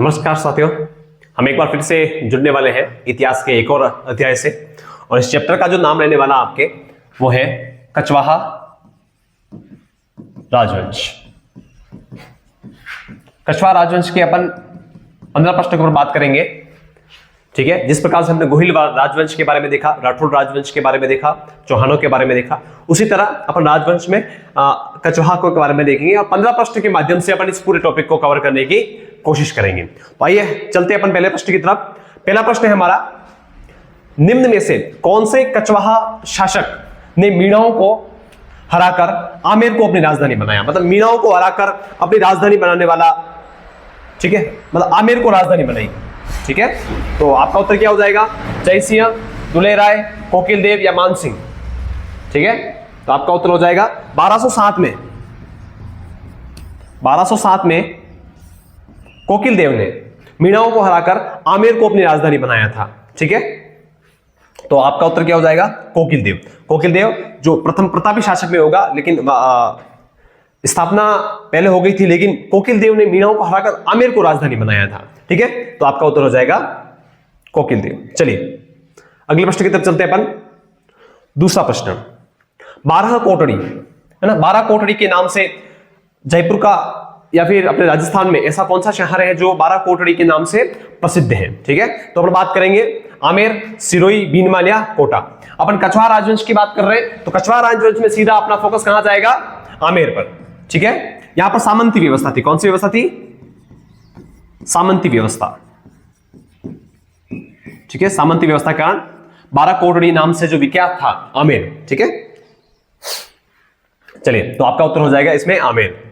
नमस्कार साथियों, हम एक बार फिर से जुड़ने वाले हैं इतिहास के एक और अध्याय से। और इस चैप्टर का जो नाम रहने वाला आपके वो है कछवाहा राजवंश। कछवाहा राजवंश के अपन 15 प्रश्नों के ऊपर बात करेंगे, ठीक है। जिस प्रकार से हमने गोहिल राजवंश के बारे में देखा, राठौड़ राजवंश के बारे में देखा, चौहानों के बारे में देखा, उसी तरह अपन राजवंश में कछवाहा के बारे में देखेंगे और 15 प्रश्न के माध्यम से अपन इस पूरे टॉपिक को कवर करने की कोशिश करेंगे। तो आइए चलते अपन पहले प्रश्न की तरफ। पहला प्रश्न है हमारा, निम्न में से कौन से कछवाहा शासक ने मीणाओं को हराकर आमेर को अपनी राजधानी बनाया? मतलब मीणाओं को हराकर अपनी राजधानी बनाने वाला, ठीक है, मतलब आमेर को राजधानी बनाई, ठीक है। तो आपका उत्तर क्या हो जाएगा? जयसिंह, दुले राय, कोकिल देव या मानसिंह, ठीक है। तो आपका उत्तर हो जाएगा 1207 में कोकिल देव ने मीणाओं को हराकर आमेर को अपनी राजधानी बनाया था, ठीक है। तो आपका उत्तर क्या हो जाएगा? कोकिल देव। कोकिल देव जो प्रथम प्रतापी शासक में होगा, लेकिन स्थापना पहले हो गई थी, लेकिन कोकिल देव ने मीणाओं को हराकर आमेर को राजधानी बनाया था, ठीक है। तो आपका उत्तर हो जाएगा कोकिल देव। चलिए अगले प्रश्न की तरफ चलते हैं अपन। दूसरा प्रश्न, 12 कोटड़ी है ना, 12 कोटड़ी के नाम से जयपुर का या फिर अपने राजस्थान में ऐसा कौन सा शहर है जो 12 कोटड़ी के नाम से प्रसिद्ध है, ठीक है। तो अपन बात करेंगे आमेर, सिरोही, बीनमाल या कोटा। अपन कछवाहा राजवंश की बात कर रहे हैं, तो कछवाहा राजवंश में सीधा अपना फोकस कहां जाएगा? आमेर पर, ठीक है। यहां पर सामंती व्यवस्था थी। कौन सी व्यवस्था थी? सामंती व्यवस्था, ठीक है। सामंती व्यवस्था के कारण 12 कोटड़ी नाम से जो विख्यात था आमेर, ठीक है। चलिए तो आपका उत्तर हो जाएगा इसमें आमेर।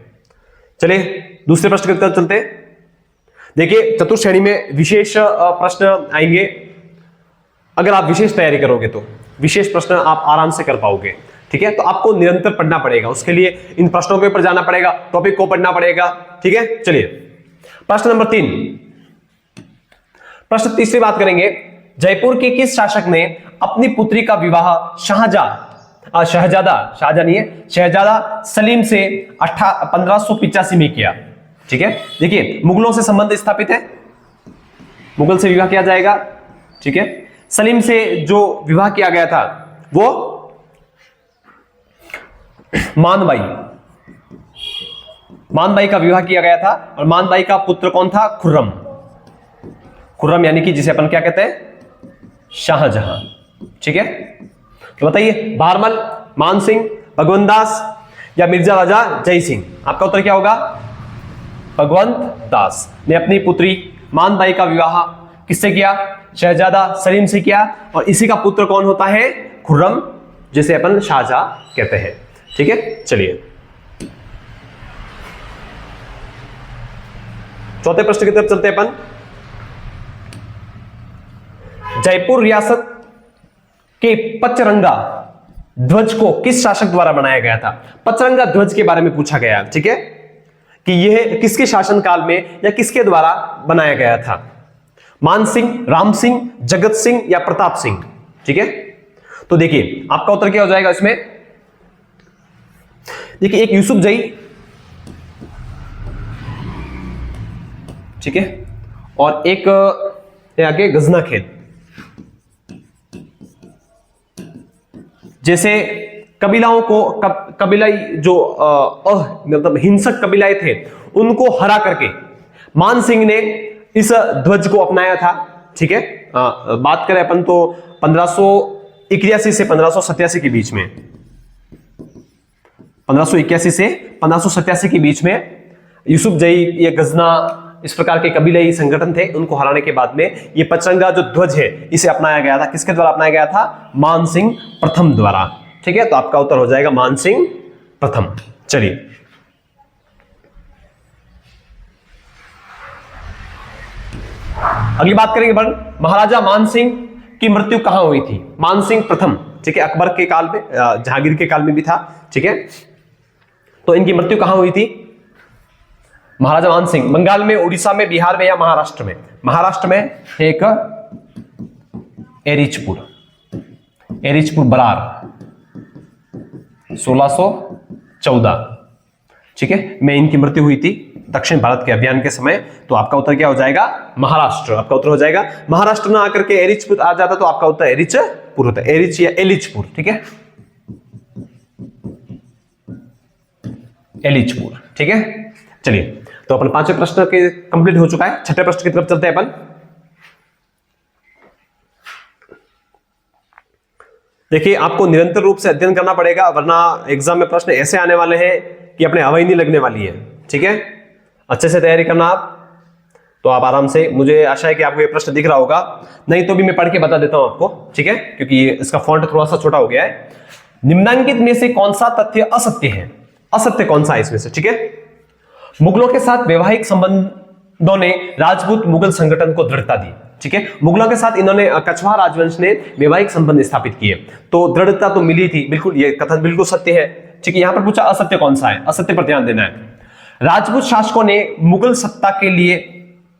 चलिए दूसरे प्रश्न की तरफ चलते हैं। देखिए चतुर्थ श्रेणी में विशेष प्रश्न आएंगे। अगर आप विशेष तैयारी करोगे तो विशेष प्रश्न आप आराम से कर पाओगे, ठीक है। तो आपको निरंतर पढ़ना पड़ेगा, उसके लिए इन प्रश्नों के ऊपर जाना पड़ेगा, टॉपिक को पढ़ना पड़ेगा, ठीक है। चलिए प्रश्न नंबर 3। प्रश्न तीसरी बात करेंगे, जयपुर के किस शासक ने अपनी पुत्री का विवाह शहजादा सलीम से 1585 में किया, ठीक है। देखिए मुगलों से संबंध स्थापित है, मुगल से विवाह किया जाएगा, ठीक है। सलीम से जो विवाह किया गया था वो मानबाई का विवाह किया गया था। और मानबाई का पुत्र कौन था? खुर्रम। खुर्रम यानी कि जिसे अपन क्या कहते हैं? शाहजहां, ठीक है। तो बताइए, भारमल, मानसिंह, भगवंत दास या मिर्जा राजा जय सिंह? आपका उत्तर क्या होगा? भगवंत दास ने अपनी पुत्री मानबाई का विवाह किससे किया? शहजादा सलीम से किया। और इसी का पुत्र कौन होता है? खुर्रम, जिसे अपन शाहजहां कहते हैं, ठीक है। चलिए चौथे प्रश्न की तरफ चलते हैं अपन। जयपुर रियासत के पचरंगा ध्वज को किस शासक द्वारा बनाया गया था? पचरंगा ध्वज के बारे में पूछा गया, ठीक है, कि यह किसके शासनकाल में या किसके द्वारा बनाया गया था? मानसिंह, राम सिंह, जगत सिंह या प्रताप सिंह, ठीक है। तो देखिए आपका उत्तर क्या हो जाएगा इसमें? देखिए एक यूसुफ जई, ठीक है, और एक आगे गजना खेल। जैसे कबीलाओं को कबीलाई जो मतलब हिंसक कबीलाएं थे उनको हरा करके मान सिंह ने इस ध्वज को अपनाया था, ठीक है। बात करें अपन तो 1581 से 1587 के बीच में, 1581 से 1587 के बीच में यूसुफ जई, ये गजना, इस प्रकार के कबीलाई संगठन थे, उनको हराने के बाद में ये पचरंगा जो ध्वज है इसे अपनाया गया था। किसके द्वारा अपनाया गया था? मानसिंह प्रथम द्वारा, ठीक है। तो आपका उत्तर हो जाएगा मानसिंह प्रथम। चलिए अगली बात करेंगे महाराजा मानसिंह की मृत्यु कहां हुई थी? मानसिंह प्रथम, ठीक है, अकबर के काल में, जहांगीर के काल में भी था, ठीक है। तो इनकी मृत्यु कहां हुई थी? महाराजा मानसिंह बंगाल में, उड़ीसा में, बिहार में या महाराष्ट्र में? महाराष्ट्र में एक एरिचपुर बरार 1614, ठीक है, में इनकी मृत्यु हुई थी। दक्षिण भारत के अभियान के समय। तो आपका उत्तर क्या हो जाएगा? महाराष्ट्र। आपका उत्तर हो जाएगा महाराष्ट्र ना आकर के एरिचपुर आ जाता तो आपका उत्तर एरिचपुर होता, एरिच या एलिचपुर, ठीक है, एलिचपुर, ठीक है। चलिए, तो अपन पांचवें प्रश्न के कंप्लीट हो चुका है। छठे प्रश्न की तरफ चलते हैं अपन। देखिए, आपको निरंतर रूप से अध्ययन करना पड़ेगा, वरना एग्जाम में प्रश्न ऐसे आने वाले हैं कि अपने हवाई नहीं लगने वाली है, ठीक है। अच्छे से तैयारी करना आप, तो आप आराम से, मुझे आशा है कि आपको ये प्रश्न दिख रहा होगा, नहीं तो भी मैं पढ़ के बता देता हूं आपको, ठीक है, क्योंकि इसका फॉन्ट थोड़ा सा छोटा हो गया है। निम्नांकित में से कौन सा तथ्य असत्य है? असत्य कौन सा है इसमें से, ठीक है। मुगलों के साथ वैवाहिक संबंधों ने राजपूत मुगल संगठन को दृढ़ता दी, ठीक है। मुगलों के साथ इन्होंने, कछवाहा राजवंश ने वैवाहिक संबंध स्थापित किए, तो दृढ़ता तो मिली थी, बिल्कुल, ये कथन बिल्कुल सत्य है, ठीक है। यहां पर पूछा असत्य कौन सा है, असत्य पर ध्यान देना है। राजपूत शासकों ने मुगल सत्ता के लिए,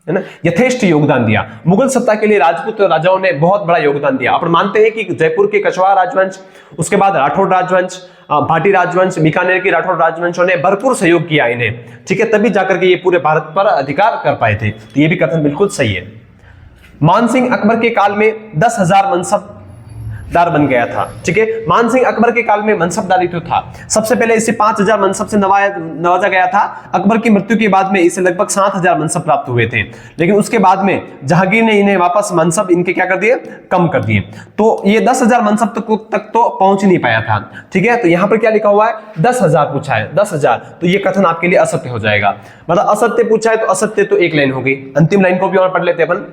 है ना, यथेष्ट योगदान दिया। मुगल सत्ता के लिए राजपूत राजाओं ने बहुत बड़ा योगदान दिया। अपन मानते हैं कि जयपुर के कछवाहा राजवंश, उसके बाद राठौड़ राजवंश, भाटी राजवंश, बीकानेर की राठौड़ राजवंशों ने भरपूर सहयोग किया इन्हें, ठीक है, तभी जाकर के ये पूरे भारत पर अधिकार कर पाए थे। तो ये भी कथन बिल्कुल सही है। मानसिंह अकबर के काल में 10,000 मनसबदार बन गया था, ठीक है। मानसिंह अकबर के काल में मनसबदारी तो था। सबसे पहले इसे 5,000 मनसब से नवाजा गया था। अकबर की मृत्यु के बाद में इसे लगभग 7,000 मनसब प्राप्त हुए थे, लेकिन उसके बाद में जहांगीर ने इन्हें वापस मनसब इनके क्या कर दिए, कम कर दिए। तो ये 10,000 मनसब तक तो पहुंच नहीं पाया था, ठीक है। तो यहां पर क्या लिखा हुआ है? 10,000 पूछा है, 10,000, तो ये कथन आपके लिए असत्य हो जाएगा। मतलब असत्य पूछा है तो असत्य तो एक लाइन हो गई। अंतिम लाइन को भी और पढ़ लेते अपन।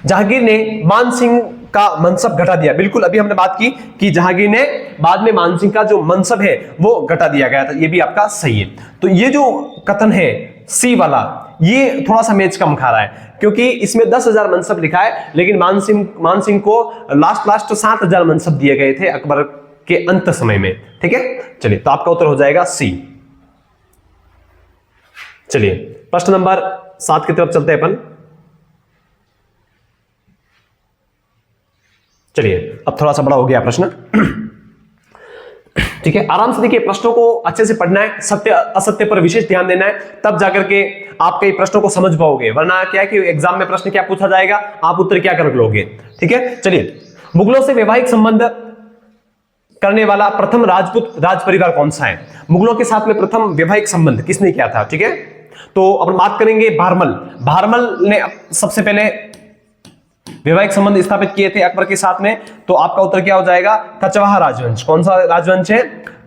जहांगीर ने मानसिंह का मनसब घटा दिया। बिल्कुल, अभी हमने बात की कि जहांगीर ने बाद में मानसिंह का जो मनसब है वो घटा दिया गया था, ये भी आपका सही है। तो ये जो कथन है सी वाला, ये थोड़ा सा मैच कम खा रहा है, क्योंकि इसमें 10,000 मनसब लिखा है, लेकिन मानसिंह को लास्ट 7,000 मनसब दिए गए थे अकबर के अंत समय में, ठीक है। चलिए, तो आपका उत्तर हो जाएगा सी। चलिए, प्रश्न नंबर 7 की तरफ चलते हैं अपन। चलिए, अब थोड़ा सा बड़ा हो गया प्रश्न, ठीक है। आराम से देखिए, प्रश्नों को अच्छे से पढ़ना है, सत्य असत्य पर विशेष ध्यान देना है, तब जाकर के आप कई प्रश्नों को समझ पाओगे, वरना क्या है कि एग्जाम में प्रश्न क्या पूछा जाएगा, आप उत्तर क्या कर लोगे, ठीक है। चलिए, मुगलों से वैवाहिक संबंध करने वाला प्रथम राजपूत राज परिवार कौन सा है? मुगलों के साथ में प्रथम वैवाहिक संबंध किसने किया था, ठीक है। तो अपन बात करेंगे भारमल ने सबसे पहले वैवाहिक संबंध स्थापित किए थे अकबर के साथ में। तो आपका उत्तर क्या हो जाएगा? कछवाहा राजवंश। कौन सा राजवंश है,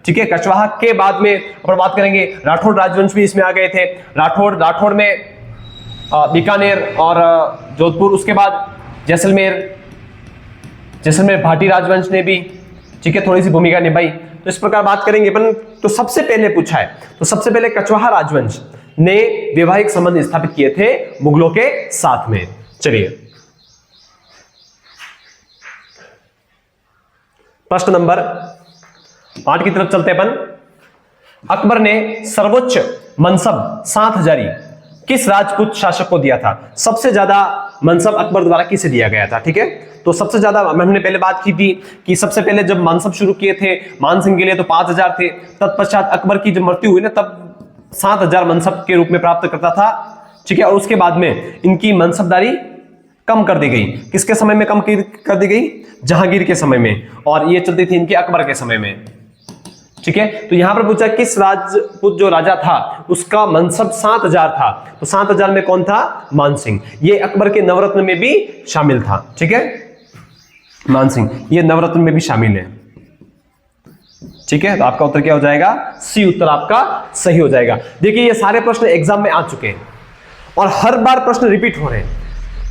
ठीक है, कछवाहा। के बाद में अपन बात करेंगे राठौड़ राजवंश भी इसमें आ गए थे। राठौड़ में बीकानेर और जोधपुर, उसके बाद जैसलमेर भाटी राजवंश ने भी, ठीक है, थोड़ी सी भूमिका निभाई। तो इस प्रकार बात करेंगे अपन। तो सबसे पहले पूछा है, तो सबसे पहले कछवाहा राजवंश ने वैवाहिक संबंध स्थापित किए थे मुगलों के साथ में। चलिए, प्रश्न नंबर 8 की तरफ चलते अपन। अकबर ने सर्वोच्च मनसब 7,000 किस राजपूत शासक को दिया था? सबसे ज्यादा मनसब अकबर द्वारा किसे दिया गया था, ठीक है। तो सबसे ज्यादा हमने पहले बात की थी कि सबसे पहले जब मनसब शुरू किए थे मानसिंह के लिए तो 5,000 थे। तत्पश्चात अकबर की जब मृत्यु हुई ना, तब 7,000 मनसब के रूप में प्राप्त करता था, ठीक है। और उसके बाद में इनकी मनसबदारी कम कर दी गई। किसके समय में कम कर दी गई? जहांगीर के समय में, और ये चलती थी इनके अकबर के समय में, ठीक है। तो यहां पर पूछा किस राजपूत जो राजा था उसका मनसब 7,000 था। तो 7,000 में कौन था? मानसिंह। ये अकबर के नवरत्न में भी शामिल था, ठीक है। मानसिंह ये नवरत्न में भी शामिल है, ठीक है। तो आपका उत्तर क्या हो जाएगा? सी उत्तर आपका सही हो जाएगा। देखिए, ये सारे प्रश्न एग्जाम में आ चुके हैं और हर बार प्रश्न रिपीट हो रहे हैं।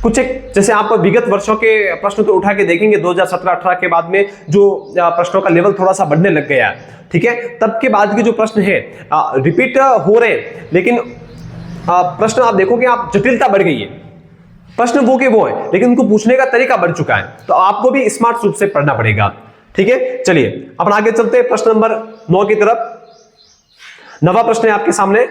कुछ एक जैसे आप विगत वर्षों के प्रश्न तो उठा के देखेंगे, 2017-18 के बाद में जो प्रश्नों का लेवल थोड़ा सा बढ़ने लग गया, ठीक है, तब के बाद के जो प्रश्न है रिपीट हो रहे हैं, लेकिन प्रश्न आप देखोगे आप जटिलता बढ़ गई है। प्रश्न वो के वो है, लेकिन उनको पूछने का तरीका बढ़ चुका है। तो आपको भी स्मार्ट रूप से पढ़ना पड़ेगा, ठीक है। चलिए, अपन आगे चलते हैं प्रश्न नंबर 9 की तरफ। 9वां प्रश्न है आपके सामने,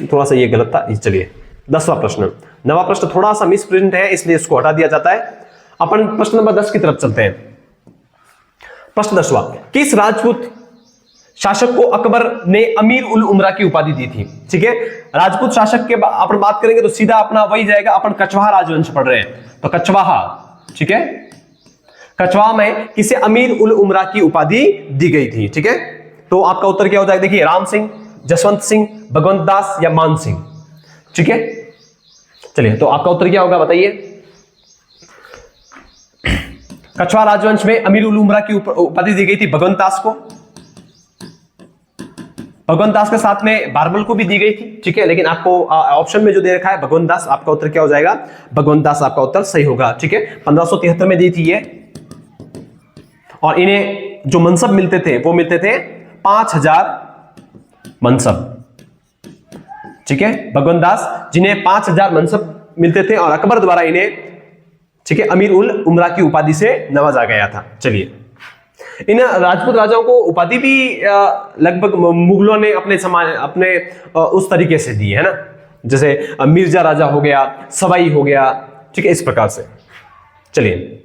थोड़ा सा ये गलत था, चलिए 10वां प्रश्न। 9वां प्रश्न थोड़ा सा मिस प्रिंट है, इसलिए इसको हटा दिया जाता है। अपन प्रश्न नंबर 10 की तरफ चलते हैं। प्रश्न 10वां, किस राजपूत शासक को अकबर ने अमीर उल उमरा की उपाधि दी थी। ठीक है, राजपूत शासक के अपन बात करेंगे तो सीधा अपना वही जाएगा, अपन कछवाहा राजवंश पढ़ रहे हैं तो कछवाहा। ठीक है, कछवाहा में किसे अमीर उल उमरा की उपाधि दी गई थी। ठीक है, तो आपका उत्तर क्या हो जाएगा, देखिए राम सिंह, जसवंत सिंह, भगवंत दास या मान सिंह। ठीक है, चलिए तो आपका उत्तर क्या होगा बताइए। कछवाहा राजवंश में अमीर उल उमरा की उपाधि दी गई थी भगवंत दास को। भगवंत दास के साथ में बारबल को भी दी गई थी। ठीक है, लेकिन आपको ऑप्शन में जो दे रखा है भगवंत दास, आपका उत्तर क्या हो जाएगा, भगवंत दास आपका उत्तर सही होगा। ठीक है, 1573 में दी थी ये, और इन्हें जो मनसब मिलते थे वो मिलते थे 5000 मनसब। ठीक है, भगवंत दास जिन्हें 5000 मनसब मिलते थे और अकबर द्वारा इन्हें, ठीक है, अमीर उल उमरा की उपाधि से नवाजा गया था। चलिए, इन राजपूत राजाओं को उपाधि भी लगभग मुगलों ने अपने उस तरीके से दी है ना, जैसे मिर्जा राजा हो गया, सवाई हो गया। ठीक है, इस प्रकार से। चलिए,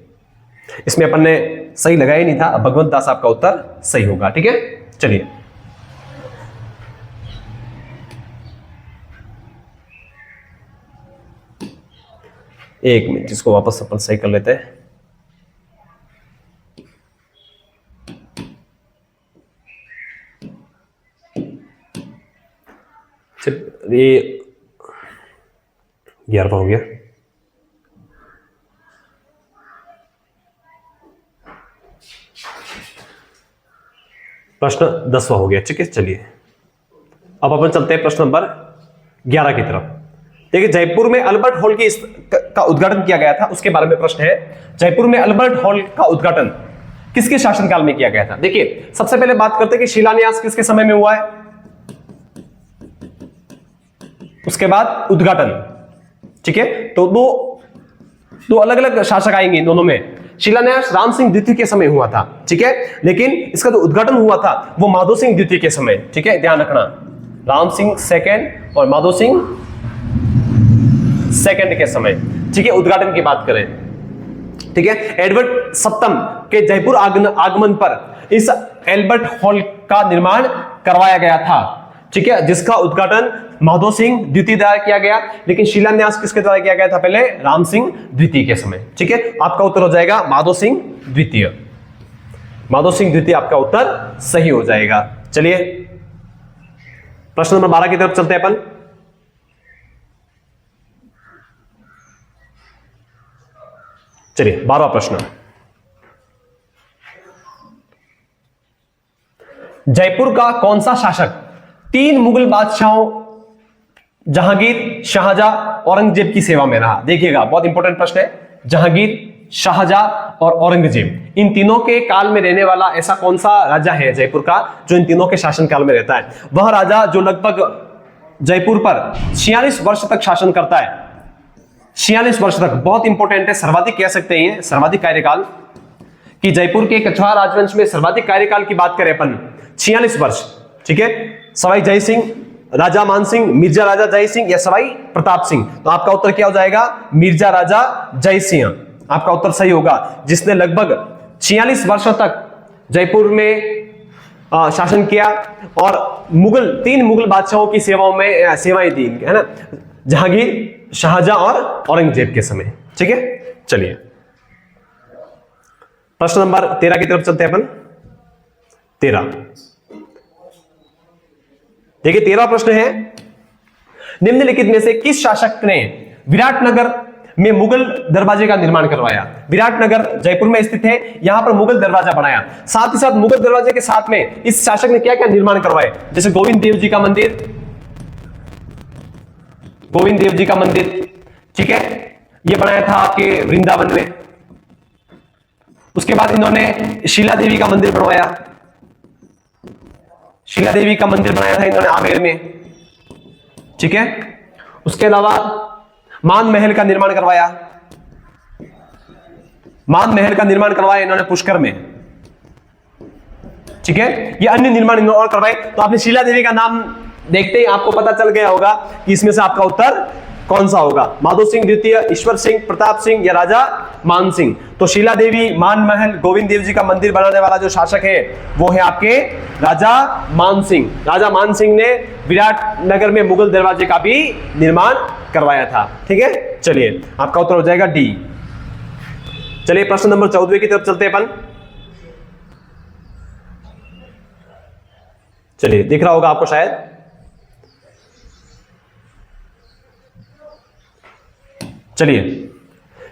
इसमें अपन ने सही लगाया नहीं था, भगवंत दास आपका उत्तर सही होगा। ठीक है, चलिए एक मिनट, इसको वापस अपन सही कर लेते हैं। ये 11वां हो गया। प्रश्न 10वां हो गया। ठीक है, चलिए अब अपन चलते हैं प्रश्न नंबर 11 की तरफ। देखिए, जयपुर में अल्बर्ट हॉल का उद्घाटन किया गया था, उसके बारे में प्रश्न है। जयपुर में अल्बर्ट हॉल का उद्घाटन किसके शासनकाल में किया गया था? देखिए, सबसे पहले बात करते हैं कि शिलान्यास किसके समय में हुआ है, उसके बाद उद्घाटन। ठीक है, तो दो अलग अलग शासक आएंगे दोनों में। शिलान्यास राम सिंह द्वितीय के समय हुआ था। ठीक है, लेकिन इसका जो उद्घाटन हुआ था वो माधो सिंह द्वितीय के समय। ठीक है, ध्यान रखना, राम सिंह सेकंड और माधो सिंह सेकंड के समय। ठीक है, उद्घाटन की बात करें, ठीक है, एडवर्ड सप्तम के जयपुर आगमन पर इस एल्बर्ट हॉल का निर्माण करवाया गया था। ठीक है, जिसका उद्घाटन माधो सिंह द्वितीय द्वारा किया गया, लेकिन शिलान्यास किसके द्वारा किया गया था? पहले राम सिंह द्वितीय के समय। ठीक है, आपका उत्तर हो जाएगा माधो सिंह द्वितीय। माधो सिंह द्वितीय आपका उत्तर सही हो जाएगा। चलिए प्रश्न नंबर 12 की तरफ चलते हैं अपन। चलिए 12वां प्रश्न, जयपुर का कौन सा शासक 3 मुगल बादशाहों जहांगीर, शाहजहां, औरंगजेब की सेवा में रहा? देखिएगा, बहुत इंपॉर्टेंट प्रश्न है। जहांगीर, शाहजहां और औरंगजेब, इन तीनों के काल में रहने वाला ऐसा कौन सा राजा है जयपुर का जो इन तीनों के शासन काल में रहता है? वह राजा जो लगभग जयपुर पर 46 वर्ष तक शासन करता है। 46 वर्ष तक, बहुत इंपॉर्टेंट है, सर्वाधिक कह सकते हैं, सर्वाधिक कार्यकाल कि जयपुर के कछवाहा राजवंश में सर्वाधिक कार्यकाल की बात करें अपन, 46 वर्ष। ठीक है, सवाई जय सिंह, राजा मान सिंह, मिर्जा राजा जय सिंह या सवाई प्रताप सिंह? तो आपका उत्तर क्या हो जाएगा? मिर्जा राजा जय सिंह आपका उत्तर सही होगा, जिसने लगभग 46 वर्षों तक जयपुर में शासन किया और 3 मुगल बादशाहों की सेवाएं दी है ना, जहांगीर, शाहजहां और औरंगजेब के समय। ठीक है, चलिए प्रश्न नंबर 13 की तरफ चलते हैं अपन। 13, देखिए 13 प्रश्न है, निम्नलिखित में से किस शासक ने विराटनगर में मुगल दरवाजे का निर्माण करवाया? विराटनगर जयपुर में स्थित है, यहां पर मुगल दरवाजा बनाया। साथ ही साथ मुगल दरवाजे के साथ में इस शासक ने क्या क्या निर्माण करवाए? जैसे गोविंद देव जी का मंदिर, गोविंद देव जी का मंदिर, ठीक है, यह बनाया था आपके वृंदावन में। उसके बाद इन्होंने शिला देवी का मंदिर बनवाया, शिला देवी का मंदिर बनाया था इन्होंने आमेर में। ठीक है, उसके अलावा मान महल का निर्माण करवाया, मान महल का निर्माण करवाया इन्होंने पुष्कर में। ठीक है, ये अन्य निर्माण इन्होंने और करवाए। तो आपने शिला देवी का नाम देखते ही आपको पता चल गया होगा कि इसमें से आपका उत्तर कौन सा होगा? माधो सिंह द्वितीय, ईश्वर सिंह, प्रताप सिंह या राजा मान सिंह? तो शीला देवी, मान महल, गोविंद देव जी का मंदिर बनाने वाला जो शासक है वो है आपके राजा मान सिंह। राजा मान सिंह ने विराट नगर में मुगल दरवाजे का भी निर्माण करवाया था। ठीक है, चलिए आपका उत्तर हो जाएगा डी। चलिए प्रश्न नंबर 14 की तरफ चलते हैं अपन। चलिए दिख रहा होगा आपको शायद। चलिए,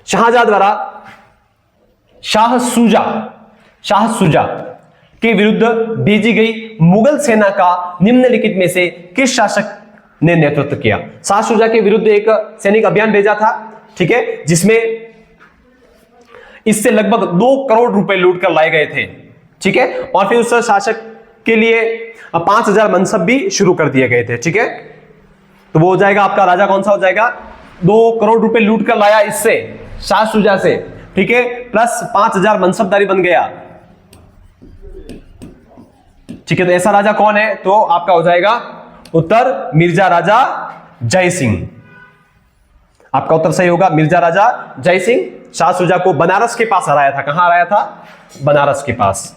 शाहजहां द्वारा शाह सुजा के विरुद्ध भेजी गई मुगल सेना का निम्नलिखित में से किस शासक ने नेतृत्व किया? शाह सुजा के विरुद्ध एक सैनिक अभियान भेजा था, ठीक है, जिसमें इससे लगभग 2 करोड़ रुपए लूट कर लाए गए थे। ठीक है, और फिर उस शासक के लिए 5000 मनसब भी शुरू कर दिए गए थे। ठीक है, तो वो हो जाएगा आपका राजा कौन सा हो जाएगा? 2 करोड़ रुपए लूट कर लाया इससे, शाह सुजा से, ठीक है, प्लस 5000 मनसबदारी बन गया। ठीक है, तो ऐसा राजा कौन है? तो आपका हो जाएगा उत्तर मिर्जा राजा जय सिंह। आपका उत्तर सही होगा, मिर्जा राजा जय सिंह शाह सुजा को बनारस के पास हराया था। कहां हराया था? बनारस के पास।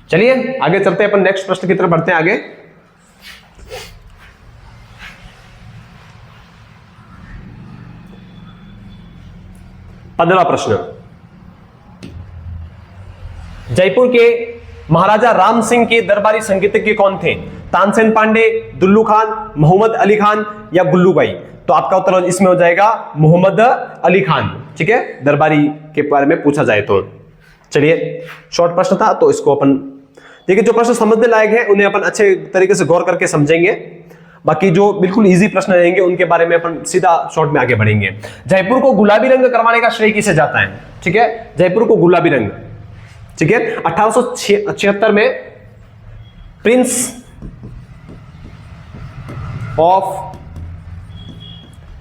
चलिए आगे चलते हैं अपन, नेक्स्ट प्रश्न की तरफ बढ़ते हैं आगे। पंद्रहवां प्रश्न, जयपुर के महाराजा राम सिंह के दरबारी संगीतज्ञ कौन थे? तानसेन पांडे, दुल्लू खान, मोहम्मद अली खान या गुल्लू भाई? तो आपका उत्तर इसमें हो जाएगा मोहम्मद अली खान। ठीक है, दरबारी के बारे में पूछा जाए तो। चलिए, शॉर्ट प्रश्न था तो इसको अपन देखिए, जो प्रश्न समझने लायक है उन्हें अपन अच्छे तरीके से गौर करके समझेंगे। बाकी जो बिल्कुल इजी प्रश्न रहेंगे उनके बारे में अपन सीधा शॉर्ट में आगे बढ़ेंगे। जयपुर को गुलाबी रंग करवाने का श्रेय किसे जाता है? ठीक है, जयपुर को गुलाबी रंग, ठीक है, 1876 में प्रिंस ऑफ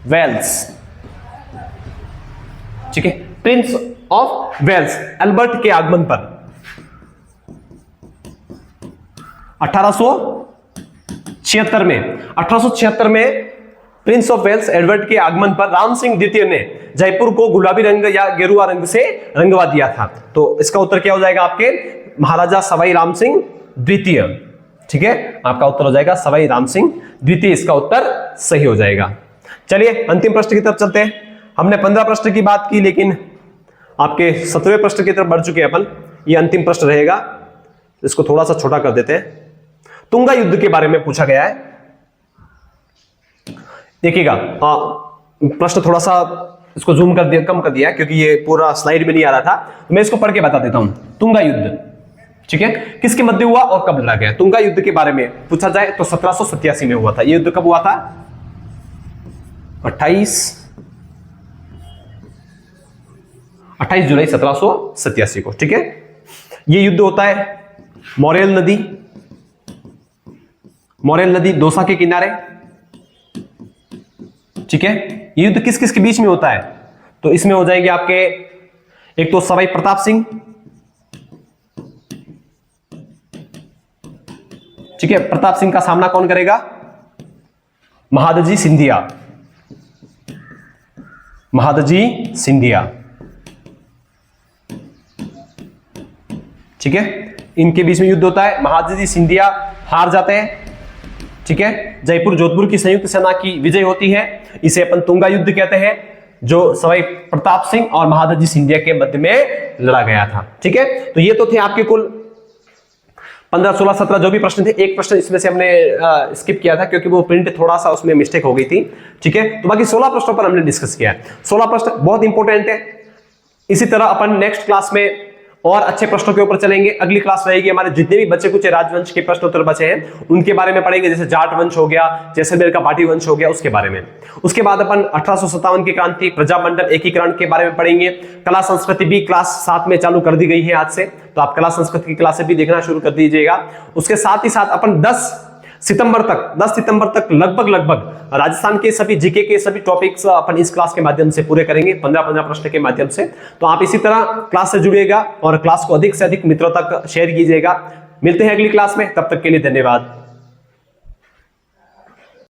वेल्स, ठीक है, प्रिंस ऑफ वेल्स अल्बर्ट के आगमन पर 1876 में प्रिंस ऑफ वेल्स एडवर्ड के आगमन पर राम सिंह द्वितीय ने जयपुर को गुलाबी रंग या गेरुआ रंग से रंगवा दिया था। तो इसका उत्तर क्या हो जाएगा आपके? महाराजा सवाई राम सिंह द्वितीय। ठीक है, आपका उत्तर हो जाएगा सवाई राम सिंह द्वितीय, इसका उत्तर सही हो जाएगा। चलिए अंतिम प्रश्न की तरफ चलते हैं। हमने 15 प्रश्न की बात की, लेकिन आपके 17वें प्रश्न की तरफ बढ़ चुके हैं अपन। ये अंतिम प्रश्न रहेगा, इसको थोड़ा सा छोटा कर देते हैं। तुंगा युद्ध के बारे में पूछा गया है। देखिएगा, प्रश्न थोड़ा सा इसको जूम कर दिया, कम कर दिया, क्योंकि ये पूरा स्लाइड में नहीं आ रहा था। तो मैं इसको पढ़ के बता देता हूं। तुंगा युद्ध, ठीक है, किसके मध्य हुआ और कब लड़ा गया? तुंगा युद्ध के बारे में पूछा जाए तो 1787 में हुआ था। ये युद्ध कब हुआ था? 28 जुलाई 1787 को। ठीक है, ये युद्ध होता है मोरेल नदी दौसा के किनारे। ठीक है, ये युद्ध किस किस के बीच में होता है? तो इसमें हो जाएंगे आपके, एक तो सवाई प्रताप सिंह, ठीक है, प्रताप सिंह का सामना कौन करेगा? महादजी सिंधिया। ठीक है, इनके बीच में युद्ध होता है। महादजी सिंधिया हार जाते हैं। ठीक है, जयपुर जोधपुर की संयुक्त सेना की विजय होती है। इसे अपन तुंगा युद्ध कहते हैं, जो सवाई प्रताप सिंह और महादजी सिंधिया के मध्य में लड़ा गया था। ठीक है, तो ये तो थे आपके कुल 15, 16, 17 जो भी प्रश्न थे। एक प्रश्न इसमें से हमने स्किप किया था क्योंकि वो प्रिंट थोड़ा सा उसमें मिस्टेक हो गई थी। ठीक है, तो बाकी 16 प्रश्नों पर हमने डिस्कस किया है। 16 प्रश्न बहुत इंपॉर्टेंट है। इसी तरह अपन नेक्स्ट क्लास में और अच्छे प्रश्नों के ऊपर चलेंगे। अगली क्लास रहेगी हमारे जितने भी बचे कुछ राजवंश के प्रश्न उत्तर बचे हैं उनके बारे में पढ़ेंगे, जैसे जाट वंश हो गया, जैसलमेर का पाटी वंश हो गया, उसके बारे में। उसके बाद अपन 1857 की क्रांति, प्रजामंडल एकीकरण के बारे में पढ़ेंगे। कला संस्कृति भी क्लास 7 में चालू कर दी गई है आज से, तो आप कला संस्कृति की क्लासें भी देखना शुरू कर दीजिएगा। उसके साथ ही साथ अपन 10 सितंबर तक लगभग राजस्थान के सभी जीके के सभी टॉपिक्स अपन इस क्लास के माध्यम से पूरे करेंगे, 15-15 प्रश्न के माध्यम से। तो आप इसी तरह क्लास से जुड़िएगा और क्लास को अधिक से अधिक मित्रों तक शेयर कीजिएगा। मिलते हैं अगली क्लास में, तब तक के लिए धन्यवाद।